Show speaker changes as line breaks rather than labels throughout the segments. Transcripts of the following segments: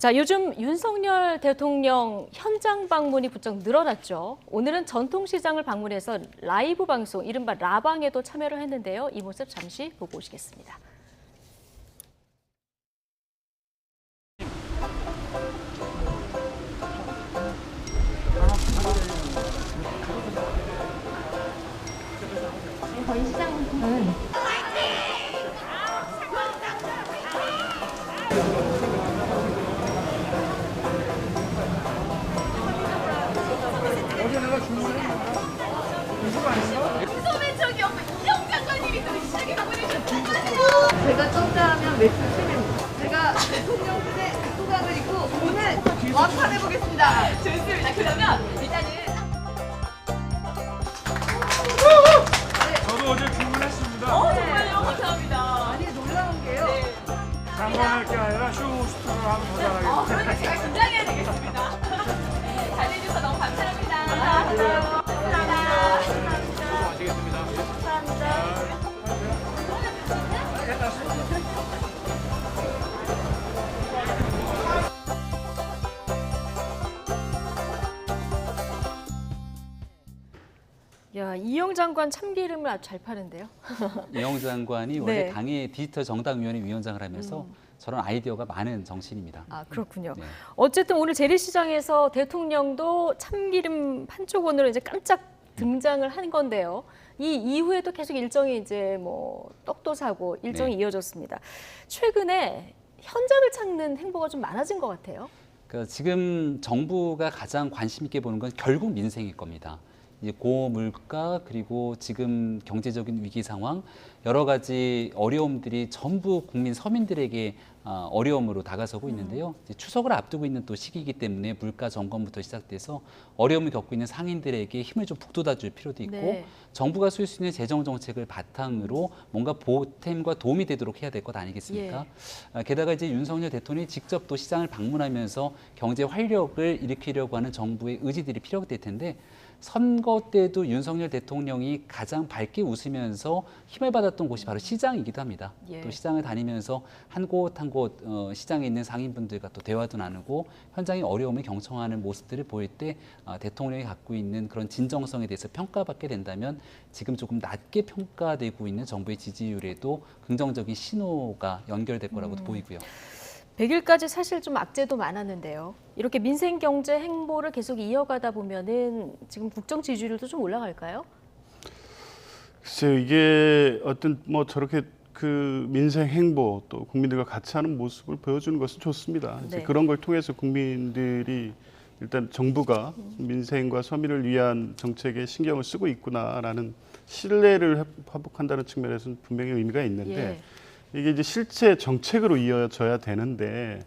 자, 요즘 윤석열 대통령 현장 방문이 부쩍 늘어났죠. 오늘은 전통시장을 방문해서 라이브 방송, 이른바 라방에도 참여를 했는데요. 이 모습 잠시 보고 오시겠습니다.
거의 시장.
소매적이 없고 이영 장관님이 또 시장에 방문해주셨잖아요.
제가 쩐다하면 매출 1000입니다. 제가 대통령 때 후각을 입고 오늘 완판해보겠습니다.
좋습니다. 그러면 일단은
저도 어제 주문했습니다.
정말요. 감사합니다.
아니 놀라운 게요.
장관할 게 아니라 쇼호스트를 하면 더 잘하겠습니다.
그러니까 제가 긴장해야 되겠습니다. 잘해주셔서 너무 감사합니다. 감사합니다.
야, 이영 장관 참기름을 아주 잘 파는데요.
이영 장관이
네.
원래 당의 디지털 정당위원회 위원장을 하면서 저런 아이디어가 많은 정치인입니다.
아, 그렇군요.
네.
어쨌든 오늘 재래시장에서 대통령도 참기름 판촉원으로 이제 깜짝 등장을 한 건데요. 이 이후에도 계속 일정이 이제 뭐 떡도 사고 일정이
네.
이어졌습니다. 최근에 현장을 찾는 행보가 좀 많아진 것 같아요.
그러니까 지금 정부가 가장 관심 있게 보는 건 결국 민생일 겁니다. 이제 고물가 그리고 지금 경제적인 위기 상황 여러 가지 어려움들이 전부 국민 서민들에게 어려움으로 다가서고 있는데요. 이제 추석을 앞두고 있는 또 시기이기 때문에 물가 점검부터 시작돼서 어려움을 겪고 있는 상인들에게 힘을 좀 북돋아줄 필요도 있고
네.
정부가 쓸 수 있는 재정 정책을 바탕으로 뭔가 보탬과 도움이 되도록 해야 될 것 아니겠습니까? 게다가 이제 윤석열 대통령이 직접 또 시장을 방문하면서 경제 활력을 일으키려고 하는 정부의 의지들이 필요가 될 텐데 선거 때도 윤석열 대통령이 가장 밝게 웃으면서 힘을 받았던 곳이 바로 시장이기도 합니다.
예.
또 시장을 다니면서 한 곳 한 곳 시장에 있는 상인분들과 또 대화도 나누고 현장의 어려움을 경청하는 모습들을 보일 때 대통령이 갖고 있는 그런 진정성에 대해서 평가받게 된다면 지금 조금 낮게 평가되고 있는 정부의 지지율에도 긍정적인 신호가 연결될 거라고도 보이고요.
100일까지 사실 좀 악재도 많았는데요. 이렇게 민생 경제 행보를 계속 이어가다 보면은 지금 국정 지지율도 좀 올라갈까요?
글쎄요, 이게 어떤 뭐 저렇게 그 민생 행보 또 국민들과 같이 하는 모습을 보여주는 것은 좋습니다. 이제
네.
그런 걸 통해서 국민들이 일단 정부가 민생과 서민을 위한 정책에 신경을 쓰고 있구나라는 신뢰를 회복한다는 측면에서는 분명히 의미가 있는데 이게 이제 실제 정책으로 이어져야 되는데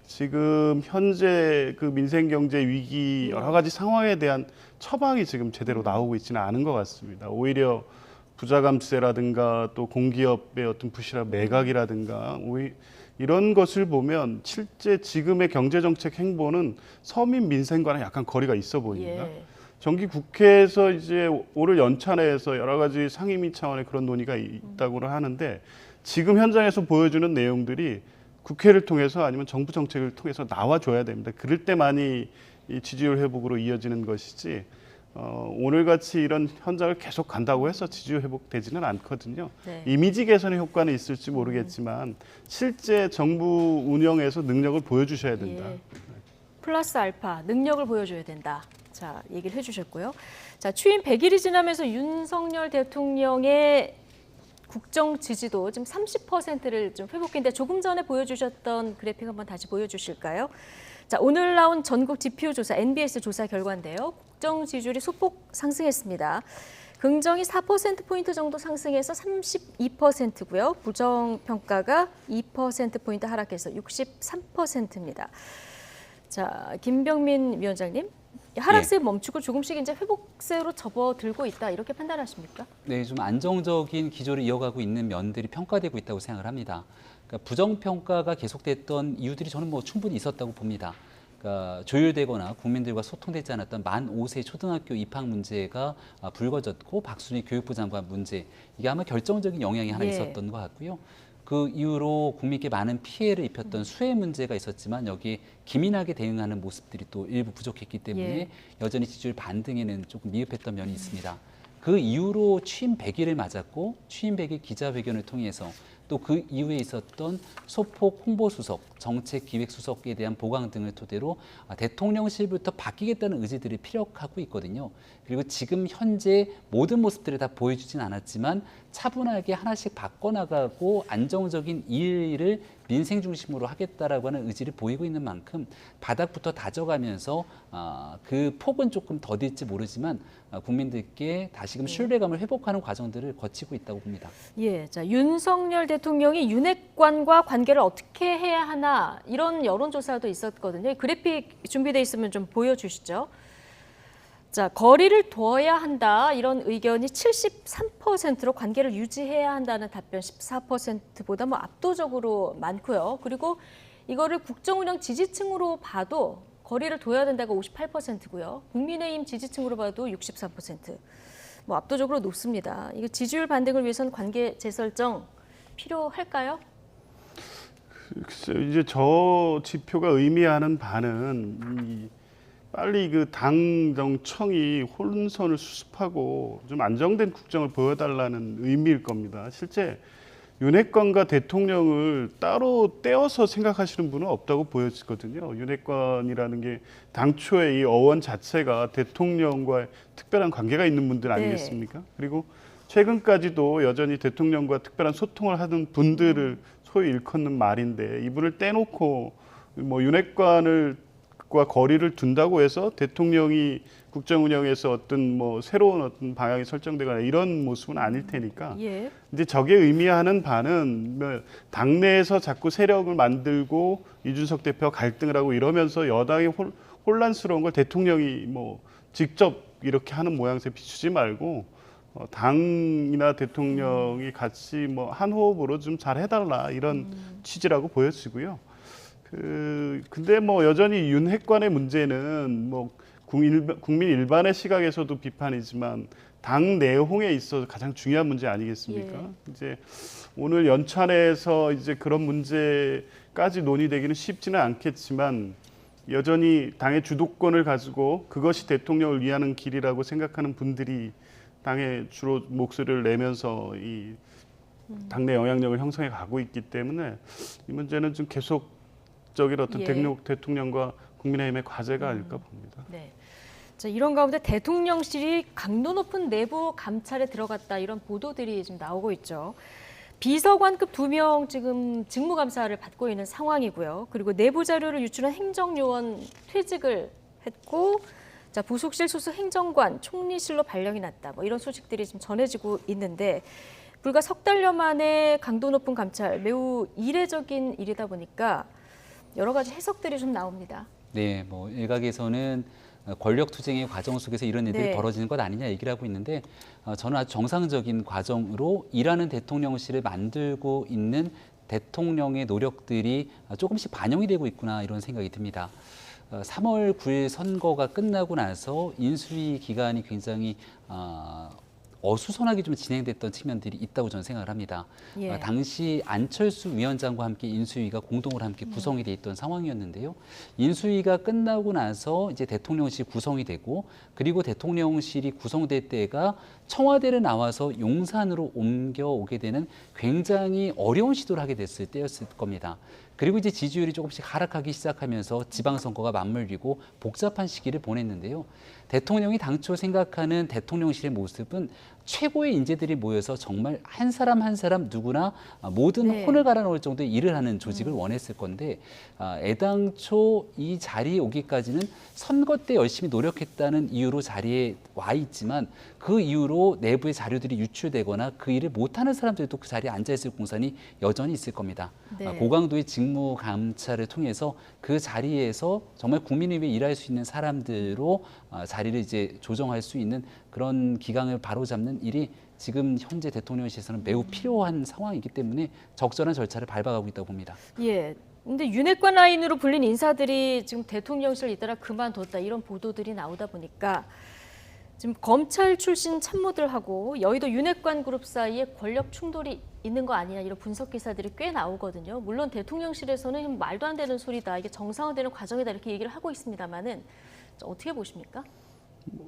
지금 현재 그 민생 경제 위기 여러 가지 상황에 대한 처방이 지금 제대로 나오고 있지는 않은 것 같습니다. 오히려 부자 감세라든가 또 공기업의 어떤 부실한 매각이라든가 이런 것을 보면 실제 지금의 경제 정책 행보는 서민 민생과는 약간 거리가 있어 보입니다. 정기 국회에서 이제 올해 연찬회에서 여러 가지 상임위 차원의 그런 논의가 있다고는 하는데 지금 현장에서 보여주는 내용들이 국회를 통해서 아니면 정부 정책을 통해서 나와줘야 됩니다. 그럴 때만이 이 지지율 회복으로 이어지는 것이지 오늘같이 이런 현장을 계속 간다고 해서 지지율 회복되지는 않거든요.
네.
이미지 개선의 효과는 있을지 모르겠지만 실제 정부 운영에서 능력을 보여주셔야 된다.
플러스 알파 능력을 보여줘야 된다. 자, 얘기를 해주셨고요. 자, 취임 100일이 지나면서 윤석열 대통령의 국정 지지도 지금 30%를 좀 회복했는데 조금 전에 보여주셨던 그래픽 한번 다시 보여주실까요? 자, 오늘 나온 전국 지표 조사, NBS 조사 결과인데요. 국정 지지율이 소폭 상승했습니다. 긍정이 4%포인트 정도 상승해서 32%고요. 부정 평가가 2%포인트 하락해서 63%입니다. 자, 김병민 위원장님. 하락세 멈추고 조금씩 이제 회복세로 접어들고 있다 이렇게 판단하십니까?
네, 좀 안정적인 기조를 이어가고 있는 면들이 평가되고 있다고 생각을 합니다. 그러니까 부정평가가 계속됐던 이유들이 저는 뭐 충분히 있었다고 봅니다. 그러니까 조율되거나 국민들과 소통되지 않았던 만 5세 초등학교 입학 문제가 불거졌고 박순희 교육부 장관 문제 이게 아마 결정적인 영향이 하나 있었던 것 같고요. 그 이후로 국민께 많은 피해를 입혔던 수해 문제가 있었지만 여기에 기민하게 대응하는 모습들이 또 일부 부족했기 때문에
예.
여전히 지지율 반등에는 조금 미흡했던 면이 있습니다. 그 이후로 취임 100일을 맞았고 취임 100일 기자회견을 통해서 또 그 이후에 있었던 소폭 홍보수석, 정책기획수석에 대한 보강 등을 토대로 대통령실부터 바뀌겠다는 의지들이 피력하고 있거든요. 그리고 지금 현재 모든 모습들을 다 보여주진 않았지만 차분하게 하나씩 바꿔나가고 안정적인 일을 민생 중심으로 하겠다라고 하는 의지를 보이고 있는 만큼 바닥부터 다져가면서 그 폭은 조금 더딜지 모르지만 국민들께 다시금 신뢰감을 회복하는 과정들을 거치고 있다고 봅니다.
예, 자 윤석열 대통령이 윤핵관과 관계를 어떻게 해야 하나 이런 여론조사도 있었거든요. 그래픽 준비돼 있으면 좀 보여주시죠. 자, 거리를 둬야 한다 이런 의견이 73%로 관계를 유지해야 한다는 답변 14%보다 뭐 압도적으로 많고요. 그리고 이거를 국정운영 지지층으로 봐도 거리를 둬야 된다가 58%고요. 국민의힘 지지층으로 봐도 63%. 뭐 압도적으로 높습니다. 이거 지지율 반등을 위해서는 관계 재설정 필요할까요?
글쎄, 이제 저 지표가 의미하는 바는 빨리 그 당정청이 혼선을 수습하고 좀 안정된 국정을 보여달라는 의미일 겁니다. 실제 윤핵관과 대통령을 따로 떼어서 생각하시는 분은 없다고 보여지거든요. 윤핵관이라는 게 당초에 이 어원 자체가 대통령과 특별한 관계가 있는 분들 아니겠습니까? 그리고 최근까지도 여전히 대통령과 특별한 소통을 하는 분들을 소위 일컫는 말인데 이분을 떼놓고 뭐 윤핵관과 거리를 둔다고 해서 대통령이 국정 운영에서 어떤 뭐 새로운 어떤 방향이 설정되거나 이런 모습은 아닐 테니까.
예.
이제 저게 의미하는 바는 뭐 당내에서 자꾸 세력을 만들고 이준석 대표와 갈등을 하고 이러면서 여당이 혼란스러운 걸 대통령이 뭐 직접 이렇게 하는 모양새 비추지 말고 당이나 대통령이 같이 뭐 한 호흡으로 좀 잘 해달라 이런 취지라고 보여지고요. 근데 뭐 여전히 윤핵관의 문제는 뭐 국민 일반의 시각에서도 비판이지만 당 내홍에 있어서 가장 중요한 문제 아니겠습니까?
예.
이제 오늘 연찬에서 이제 그런 문제까지 논의되기는 쉽지는 않겠지만 여전히 당의 주도권을 가지고 그것이 대통령을 위하는 길이라고 생각하는 분들이 당에 주로 목소리를 내면서 이 당내 영향력을 형성해 가고 있기 때문에 이 문제는 좀 계속적인 어떤
예.
대통령과 국민의힘의 과제가 아닐까 봅니다.
네. 자, 이런 가운데 대통령실이 강도 높은 내부 감찰에 들어갔다 이런 보도들이 지금 나오고 있죠. 비서관급 2명 지금 직무감사를 받고 있는 상황이고요. 그리고 내부 자료를 유출한 행정요원 퇴직을 했고, 자 부속실 소속 행정관 총리실로 발령이 났다. 뭐 이런 소식들이 지금 전해지고 있는데 불과 석 달여 만에 강도 높은 감찰 매우 이례적인 일이다 보니까 여러 가지 해석들이 좀 나옵니다.
네, 뭐 일각에서는 권력 투쟁의 과정 속에서 이런 일들이
네.
벌어지는 것 아니냐 얘기를 하고 있는데 저는 아주 정상적인 과정으로 일하는 대통령실을 만들고 있는 대통령의 노력들이 조금씩 반영이 되고 있구나 이런 생각이 듭니다. 3월 9일 선거가 끝나고 나서 인수위 기간이 굉장히 어수선하게 좀 진행됐던 측면들이 있다고 저는 생각을 합니다.
예.
당시 안철수 위원장과 함께 인수위가 공동으로 함께 구성이 돼 있던 상황이었는데요. 인수위가 끝나고 나서 이제 대통령실이 구성이 되고 그리고 대통령실이 구성될 때가 청와대를 나와서 용산으로 옮겨오게 되는 굉장히 어려운 시도를 하게 됐을 때였을 겁니다. 그리고 이제 지지율이 조금씩 하락하기 시작하면서 지방선거가 맞물리고 복잡한 시기를 보냈는데요. 대통령이 당초 생각하는 대통령실의 모습은 최고의 인재들이 모여서 정말 한 사람 한 사람 누구나 모든
네.
혼을 갈아넣을 정도의 일을 하는 조직을 원했을 건데 애당초 이 자리에 오기까지는 선거 때 열심히 노력했다는 이유로 자리에 와 있지만 그 이후로 내부의 자료들이 유출되거나 그 일을 못하는 사람들도 그 자리에 앉아있을 공산이 여전히 있을 겁니다.
네.
고강도의 직무 감찰을 통해서 그 자리에서 정말 국민을 위해 일할 수 있는 사람들로 자리를 이제 조정할 수 있는 그런 기강을 바로잡는 일이 지금 현재 대통령실에서는 매우 필요한 상황이기 때문에 적절한 절차를 밟아가고 있다고 봅니다.
예. 근데 윤핵관 라인으로 불린 인사들이 지금 대통령실 잇따라 그만뒀다 이런 보도들이 나오다 보니까 지금 검찰 출신 참모들하고 여의도 윤핵관 그룹 사이에 권력 충돌이 있는 거 아니냐 이런 분석 기사들이 꽤 나오거든요. 물론 대통령실에서는 말도 안 되는 소리다, 이게 정상화되는 과정이다 이렇게 얘기를 하고 있습니다만은 어떻게 보십니까?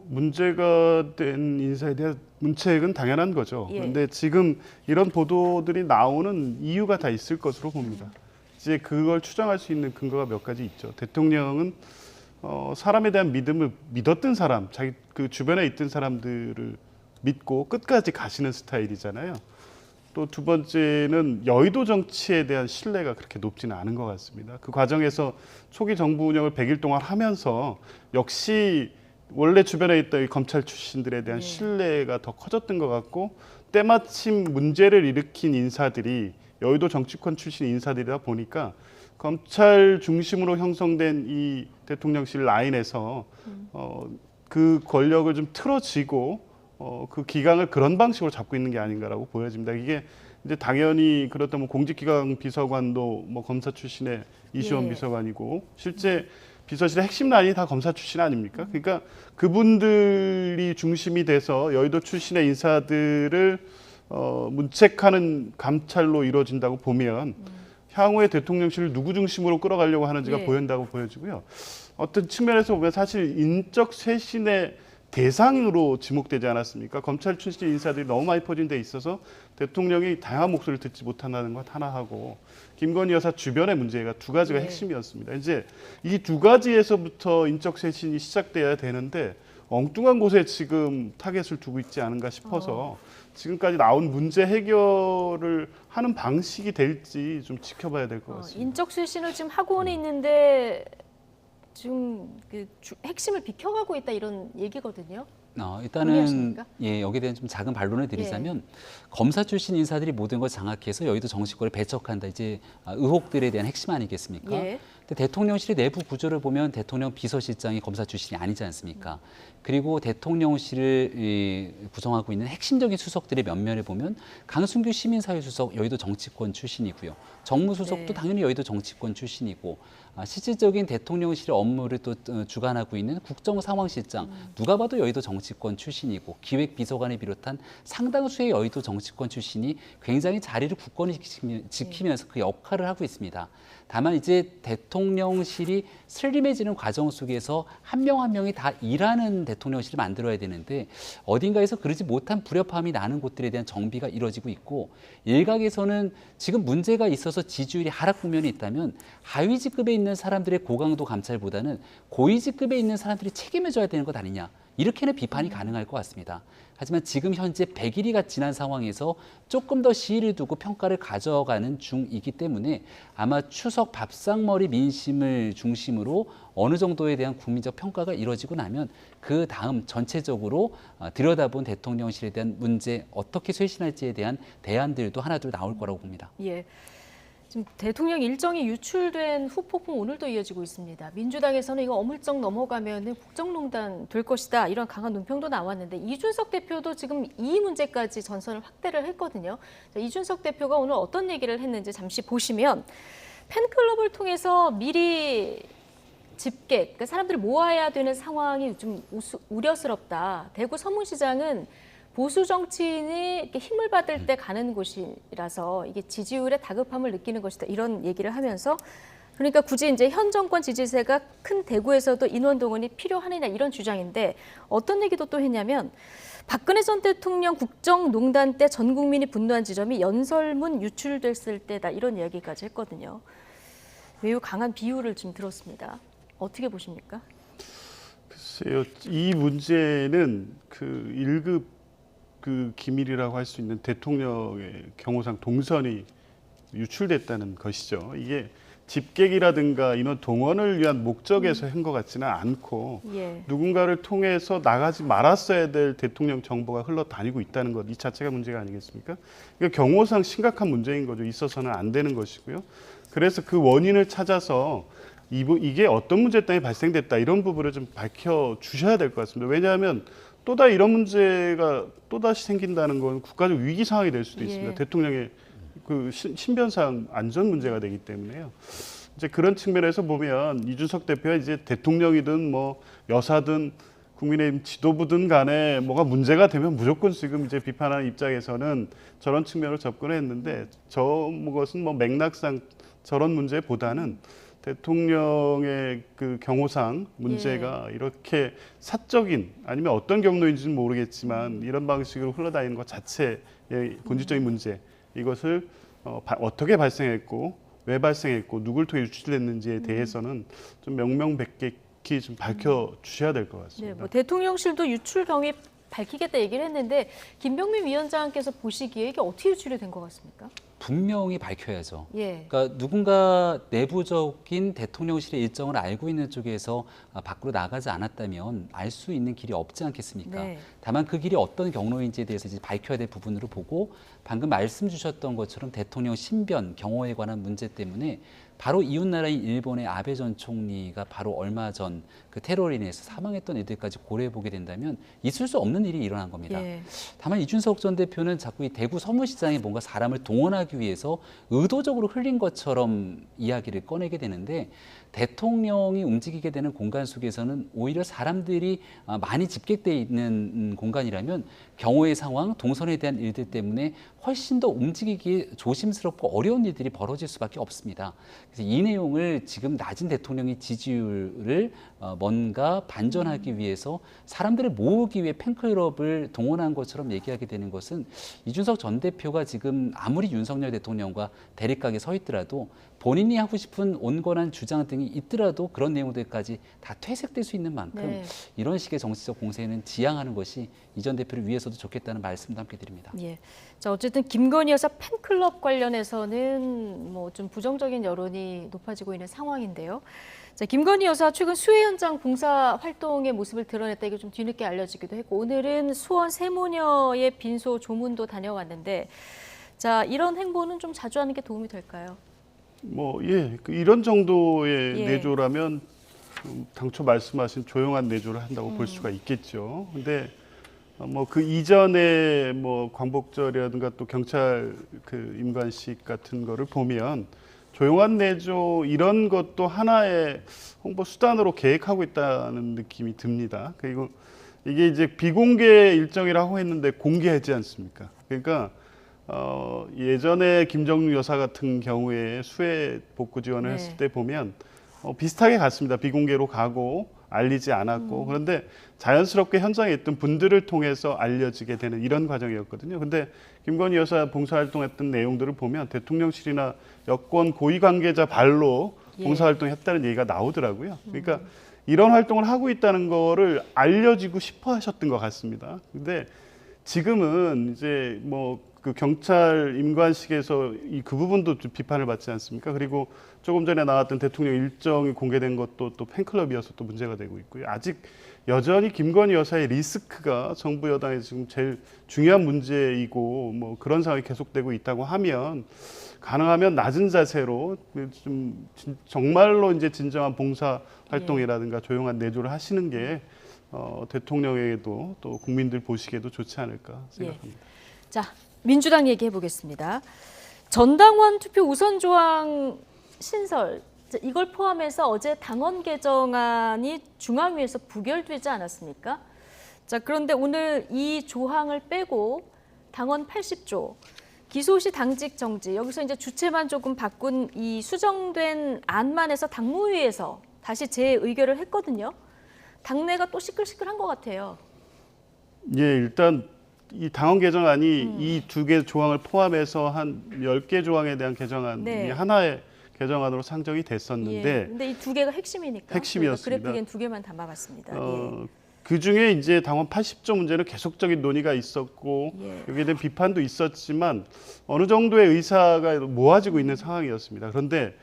문제가 된 인사에 대한 문책은 당연한 거죠.
예.
그런데 지금 이런 보도들이 나오는 이유가 다 있을 것으로 봅니다. 이제 그걸 추정할 수 있는 근거가 몇 가지 있죠. 대통령은 사람에 대한 믿음을 믿었던 사람, 자기 그 주변에 있던 사람들을 믿고 끝까지 가시는 스타일이잖아요. 또 두 번째는 여의도 정치에 대한 신뢰가 그렇게 높지는 않은 것 같습니다. 그 과정에서 초기 정부 운영을 100일 동안 하면서 역시 원래 주변에 있던 이 검찰 출신들에 대한 신뢰가 더 커졌던 것 같고, 때마침 문제를 일으킨 인사들이 여의도 정치권 출신 인사들이다 보니까 검찰 중심으로 형성된 이 대통령실 라인에서 그 권력을 좀 틀어지고 그 기강을 그런 방식으로 잡고 있는 게 아닌가라고 보여집니다. 이게 이제 당연히 그렇다면 공직기강 비서관도 뭐 검사 출신의 이시원
예.
비서관이고 실제 비서실의 핵심 라인이 다 검사 출신 아닙니까? 그러니까 그분들이 중심이 돼서 여의도 출신의 인사들을 문책하는 감찰로 이루어진다고 보면 향후에 대통령실을 누구 중심으로 끌어가려고 하는지가
예.
보인다고 보여지고요. 어떤 측면에서 보면 사실 인적 쇄신의 대상으로 지목되지 않았습니까? 검찰 출신 인사들이 너무 많이 퍼진 데 있어서 대통령이 다양한 목소리를 듣지 못한다는 것 하나하고, 김건희 여사 주변의 문제가 두 가지가
네.
핵심이었습니다. 이제 이 두 가지에서부터 인적 쇄신이 시작돼야 되는데 엉뚱한 곳에 지금 타겟을 두고 있지 않은가 싶어서 지금까지 나온 문제 해결을 하는 방식이 될지 좀 지켜봐야 될 것 같습니다.
인적 쇄신을 지금 하고는 있는데 지금 핵심을 비켜가고 있다 이런 얘기거든요.
일단은
동의하십니까?
예, 여기에 대한 좀 작은 반론을 드리자면 검사 출신 인사들이 모든 걸 장악해서 여의도 정치권을 배척한다, 이제 의혹들에 대한 핵심 아니겠습니까?
예.
근데 대통령실의 내부 구조를 보면 대통령 비서실장이 검사 출신이 아니지 않습니까? 그리고 대통령실을 구성하고 있는 핵심적인 수석들의 면면을 보면 강승규 시민사회수석 여의도 정치권 출신이고요. 정무수석도
네.
당연히 여의도 정치권 출신이고, 실질적인 대통령실의 업무를 또 주관하고 있는 국정상황실장 누가 봐도 여의도 정치권 출신이고, 기획비서관을 비롯한 상당수의 여의도 정치권 출신이 굉장히 자리를 굳건히 지키면서 그 역할을 하고 있습니다. 다만 이제 대통령실이 슬림해지는 과정 속에서 한 명 한 명이 다 일하는 대통령실을 만들어야 되는데 어딘가에서 그러지 못한 불협화음이 나는 곳들에 대한 정비가 이루어지고 있고, 일각에서는 지금 문제가 있어서 지지율이 하락 국면이 있다면 하위직급에 있는 사람들의 고강도 감찰보다는 고위직급에 있는 사람들이 책임을 져야 되는 것 아니냐, 이렇게는 비판이 가능할 것 같습니다. 하지만 지금 현재 100일이가 지난 상황에서 조금 더 시일을 두고 평가를 가져가는 중이기 때문에 아마 추석 밥상머리 민심을 중심으로 어느 정도에 대한 국민적 평가가 이루어지고 나면 그 다음 전체적으로 들여다본 대통령실에 대한 문제, 어떻게 쇄신할지에 대한 대안들도 하나둘 나올 거라고 봅니다.
예. 지금 대통령 일정이 유출된 후폭풍 오늘도 이어지고 있습니다. 민주당에서는 이거 어물쩍 넘어가면 국정농단 될 것이다, 이런 강한 논평도 나왔는데 이준석 대표도 지금 이 문제까지 전선을 확대를 했거든요. 자, 이준석 대표가 오늘 어떤 얘기를 했는지 잠시 보시면, 팬클럽을 통해서 미리 집계, 그러니까 사람들을 모아야 되는 상황이 좀 우려스럽다. 대구 서문시장은 보수 정치인이 이렇게 힘을 받을 때 가는 곳이라서 이게 지지율의 다급함을 느끼는 것이다, 이런 얘기를 하면서, 그러니까 굳이 이제 현 정권 지지세가 큰 대구에서도 인원 동원이 필요하느냐 이런 주장인데, 어떤 얘기도 또 했냐면 박근혜 전 대통령 국정농단 때 전 국민이 분노한 지점이 연설문 유출됐을 때다, 이런 이야기까지 했거든요. 매우 강한 비유를 좀 들었습니다. 어떻게 보십니까?
글쎄요, 이 문제는 그 1급 그 기밀이라고 할 수 있는 대통령의 경호상 동선이 유출됐다는 것이죠. 이게 집객이라든가 인원 동원을 위한 목적에서 한 것 같지는 않고
예.
누군가를 통해서 나가지 말았어야 될 대통령 정보가 흘러다니고 있다는 것, 이 자체가 문제가 아니겠습니까? 그러니까 경호상 심각한 문제인 거죠. 있어서는 안 되는 것이고요. 그래서 그 원인을 찾아서 이게 어떤 문제 때문에 발생됐다, 이런 부분을 좀 밝혀주셔야 될 것 같습니다. 왜냐하면 또다 이런 문제가 또다시 생긴다는 건 국가적 위기 상황이 될 수도 있습니다.
예.
대통령의 그 신변상 안전 문제가 되기 때문에요. 이제 그런 측면에서 보면 이준석 대표가 이제 대통령이든 뭐 여사든 국민의힘 지도부든 간에 뭐가 문제가 되면 무조건 지금 이제 비판하는 입장에서는 저런 측면으로 접근했는데 것은 뭐 맥락상 저런 문제보다는 대통령의 그 경호상 문제가 이렇게 사적인 아니면 어떤 경로인지는 모르겠지만 이런 방식으로 흘러다니는 것 자체의 본질적인 문제 이것을 어떻게 발생했고 왜 발생했고 누굴 통해 유출됐는지에 대해서는 좀 명명백백히 좀 밝혀주셔야 될 것
네,
같습니다.
뭐 대통령실도 유출 경위 밝히겠다 얘기를 했는데 김병민 위원장께서 보시기에 이게 어떻게 유출이 된 것 같습니까?
분명히 밝혀야죠.
예.
그러니까 누군가 내부적인 대통령실의 일정을 알고 있는 쪽에서 밖으로 나가지 않았다면 알 수 있는 길이 없지 않겠습니까?
네.
다만 그 길이 어떤 경로인지에 대해서 이제 밝혀야 될 부분으로 보고 방금 말씀 주셨던 것처럼 대통령 신변, 경호에 관한 문제 때문에 바로 이웃나라인 일본의 아베 전 총리가 바로 얼마 전 그 테러로 인해서 사망했던 일들까지 고려해 보게 된다면 있을 수 없는 일이 일어난 겁니다.
예.
다만 이준석 전 대표는 자꾸 이 대구 서무시장에 뭔가 사람을 동원하기 위해서 의도적으로 흘린 것처럼 이야기를 꺼내게 되는데 대통령이 움직이게 되는 공간 속에서는 오히려 사람들이 많이 집결돼 있는 공간이라면 경호의 상황, 동선에 대한 일들 때문에 훨씬 더 움직이기 조심스럽고 어려운 일들이 벌어질 수밖에 없습니다. 그래서 이 내용을 지금 낮은 대통령의 지지율을 뭔가 반전하기 위해서 사람들을 모으기 위해 팬클럽을 동원한 것처럼 얘기하게 되는 것은 이준석 전 대표가 지금 아무리 윤석열 대통령과 대립각에 서 있더라도 본인이 하고 싶은 온건한 주장 등이 있더라도 그런 내용들까지 다 퇴색될 수 있는 만큼
네.
이런 식의 정치적 공세는 지양하는 것이 이 전 대표를 위해서도 좋겠다는 말씀도 함께 드립니다.
예. 자, 어쨌든 김건희 여사 팬클럽 관련해서는 뭐 좀 부정적인 여론이 높아지고 있는 상황인데요. 자, 김건희 여사 최근 수해 현장 봉사 활동의 모습을 드러냈다 이게 좀 뒤늦게 알려지기도 했고 오늘은 수원 세모녀의 빈소 조문도 다녀왔는데 자, 이런 행보는 좀 자주 하는 게 도움이 될까요?
이런 정도의
예.
내조라면 당초 말씀하신 조용한 내조를 한다고 볼 수가 있겠죠. 근데 그 이전에 광복절이라든가 또 경찰 그 임관식 같은 거를 보면 조용한 내조 이런 것도 하나의 홍보 수단으로 계획하고 있다는 느낌이 듭니다. 그리고 이게 이제 비공개 일정이라고 했는데 공개하지 않습니까? 그러니까 예전에 김정숙 여사 같은 경우에 수해 복구 지원을 했을 때 보면 비슷하게 갔습니다. 비공개로 가고 알리지 않았고 그런데 자연스럽게 현장에 있던 분들을 통해서 알려지게 되는 이런 과정이었거든요. 근데 김건희 여사 봉사활동했던 내용들을 보면 대통령실이나 여권 고위 관계자 발로 봉사활동했다는 얘기가 나오더라고요. 그러니까 이런 활동을 하고 있다는 거를 알려지고 싶어 하셨던 것 같습니다. 근데 지금은 이제 그 경찰 임관식에서 그 부분도 좀 비판을 받지 않습니까? 그리고 조금 전에 나왔던 대통령 일정이 공개된 것도 또 팬클럽이어서 또 문제가 되고 있고요. 아직 여전히 김건희 여사의 리스크가 정부 여당에 지금 제일 중요한 문제이고 그런 상황이 계속되고 있다고 하면 가능하면 낮은 자세로 좀 정말로 이제 진정한 봉사 활동이라든가 조용한 내조를 하시는 게 대통령에게도 또 국민들 보시기에도 좋지 않을까 생각합니다.
자, 민주당 얘기해 보겠습니다. 전당원 투표 우선 조항 신설 이걸 포함해서 어제 당원 개정안이 중앙위에서 부결되지 않았습니까? 자, 그런데 오늘 이 조항을 빼고 당원 80조 기소 시 당직 정지 여기서 이제 주체만 조금 바꾼 이 수정된 안만 해서 당무위에서 다시 재의결을 했거든요. 당내가 또 시끌시끌한 것 같아요.
예, 일단 이 당원 개정안이 이 두 개 조항을 포함해서 한 10개 조항에 대한 개정안이 하나의 개정안으로 상정이 됐었는데
근데 이 두 개가 핵심이니까
핵심이었습니다.
그래픽엔 두 개만 담아봤습니다.
그 중에 이제 당원 80조 문제는 계속적인 논의가 있었고 여기에 대한 비판도 있었지만 어느 정도의 의사가 모아지고 있는 상황이었습니다. 그런데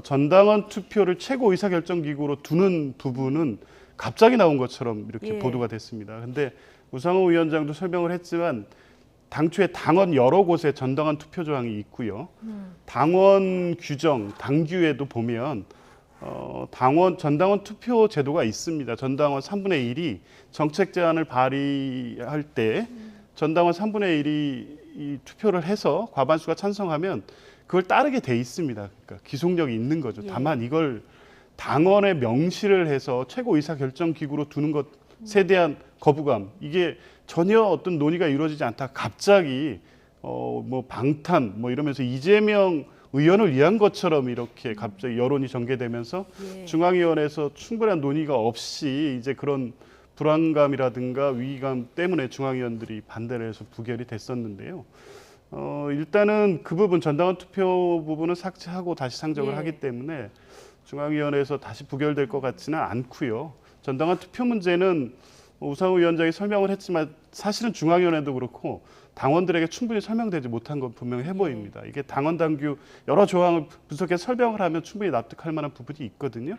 전당원 투표를 최고 의사결정기구로 두는 부분은 갑자기 나온 것처럼 이렇게 보도가 됐습니다. 그런데 우상호 위원장도 설명을 했지만 당초에 당원 여러 곳에 전당원 투표 조항이 있고요. 당원 규정, 당규에도 보면 전당원 투표 제도가 있습니다. 전당원 3분의 1이 정책 제안을 발의할 때 전당원 3분의 1이 이 투표를 해서 과반수가 찬성하면 그걸 따르게 돼 있습니다. 그러니까 기속력이 있는 거죠. 다만 이걸 당원의 명시를 해서 최고 의사 결정 기구로 두는 것에 대한 거부감, 이게 전혀 어떤 논의가 이루어지지 않다 갑자기 뭐 방탄 뭐 이러면서 이재명 의원을 위한 것처럼 이렇게 갑자기 여론이 전개되면서
예.
중앙위원회에서 충분한 논의가 없이 이제 그런 불안감이라든가 위기감 때문에 중앙위원들이 반대를 해서 부결이 됐었는데요. 일단은 그 부분 전당원 투표 부분은 삭제하고 다시 상정을
예.
하기 때문에 중앙위원회에서 다시 부결될 것 같지는 않고요. 전당원 투표 문제는 우상호 위원장이 설명을 했지만 사실은 중앙위원회도 그렇고 당원들에게 충분히 설명되지 못한 건 분명해 보입니다. 이게 당원 당규 여러 조항을 분석해서 설명을 하면 충분히 납득할 만한 부분이 있거든요.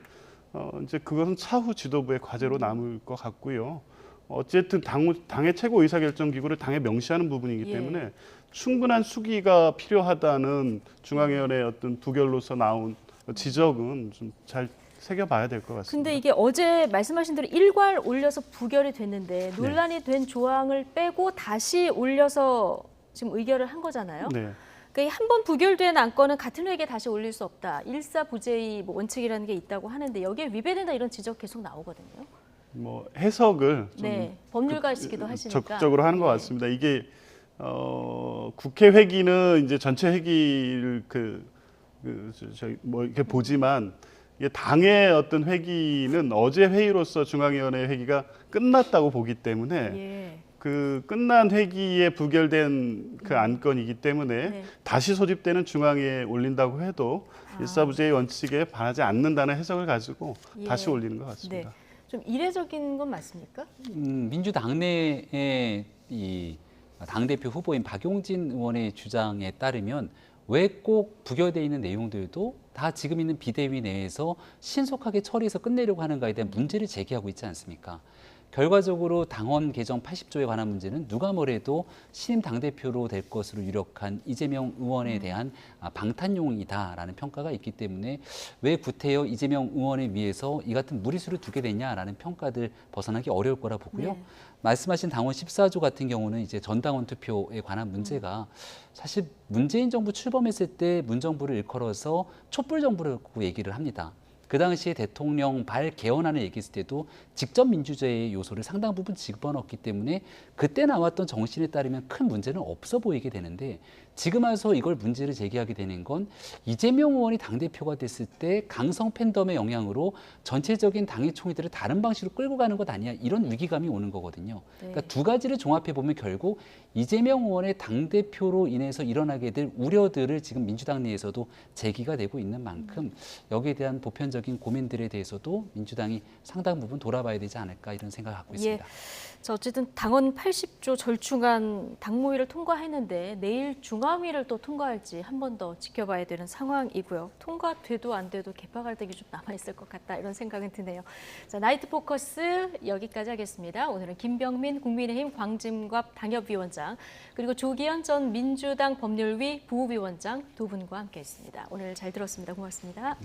이제 그것은 차후 지도부의 과제로 남을 것 같고요. 어쨌든 당의 최고 의사결정 기구를 당에 명시하는 부분이기
예.
때문에 충분한 수기가 필요하다는 중앙위원회의 어떤 부결로서 나온 지적은 좀 잘 새겨봐야 될 것 같습니다.
근데 이게 어제 말씀하신 대로 일괄 올려서 부결이 됐는데 논란이 된 조항을 빼고 다시 올려서 지금 의결을 한 거잖아요.
네.
그러니까 한 번 부결된 안건은 같은 회기에 다시 올릴 수 없다. 일사부재의 뭐 원칙이라는 게 있다고 하는데 여기에 위배된다 이런 지적 계속 나오거든요.
뭐 해석을 좀
네, 법률가시기도 하시니까
적극적으로 하는 것
네.
같습니다. 이게 국회 회기는 이제 전체 회기를 뭐 이렇게 보지만 이게 당의 어떤 회기는 어제 회의로서 중앙위원회 회기가 끝났다고 보기 때문에
예.
그 끝난 회기에 부결된 그 안건이기 때문에
네.
다시 소집되는 중앙위에 올린다고 해도 일사부재의 원칙에 반하지 않는다는 해석을 가지고
예.
다시 올리는 것 같습니다.
네. 좀 이례적인 건 맞습니까?
민주당 내의 이 당대표 후보인 박용진 의원의 주장에 따르면 왜 꼭 부결돼 있는 내용들도 다 지금 있는 비대위 내에서 신속하게 처리해서 끝내려고 하는가에 대한 문제를 제기하고 있지 않습니까? 결과적으로 당원 개정 80조에 관한 문제는 누가 뭐래도 신임 당대표로 될 것으로 유력한 이재명 의원에 대한 방탄용이다라는 평가가 있기 때문에 왜 구태여 이재명 의원에 위해서 이 같은 무리수를 두게 되냐라는 평가들 벗어나기 어려울 거라 보고요.
네.
말씀하신 당원 14조 같은 경우는 이제 전당원 투표에 관한 문제가 사실 문재인 정부 출범했을 때 문정부를 일컬어서 촛불 정부라고 얘기를 합니다. 그 당시에 대통령 발 개헌안을 얘기했을 때도 직접 민주주의의 요소를 상당 부분 집어넣었기 때문에 그때 나왔던 정신에 따르면 큰 문제는 없어 보이게 되는데 지금 와서 이걸 문제를 제기하게 되는 건 이재명 의원이 당대표가 됐을 때 강성 팬덤의 영향으로 전체적인 당의 총의들을 다른 방식으로 끌고 가는 것 아니야 이런 위기감이 오는 거거든요. 그러니까 두 가지를 종합해 보면 결국 이재명 의원의 당대표로 인해서 일어나게 될 우려들을 지금 민주당 내에서도 제기가 되고 있는 만큼 여기에 대한 보편적인 고민들에 대해서도 민주당이 상당 부분 돌아봐야 되지 않을까 이런 생각을 갖고 있습니다.
자, 어쨌든 당원 80조 절충안 당무위를 통과했는데 내일 중앙위를 또 통과할지 한 번 더 지켜봐야 되는 상황이고요. 통과돼도 안 돼도 개파갈등이 좀 남아있을 것 같다 이런 생각은 드네요. 자, 나이트 포커스 여기까지 하겠습니다. 오늘은 김병민 국민의힘 광진갑 당협위원장 그리고 조기현 전 민주당 법률위 부위원장 두 분과 함께했습니다. 오늘 잘 들었습니다. 고맙습니다.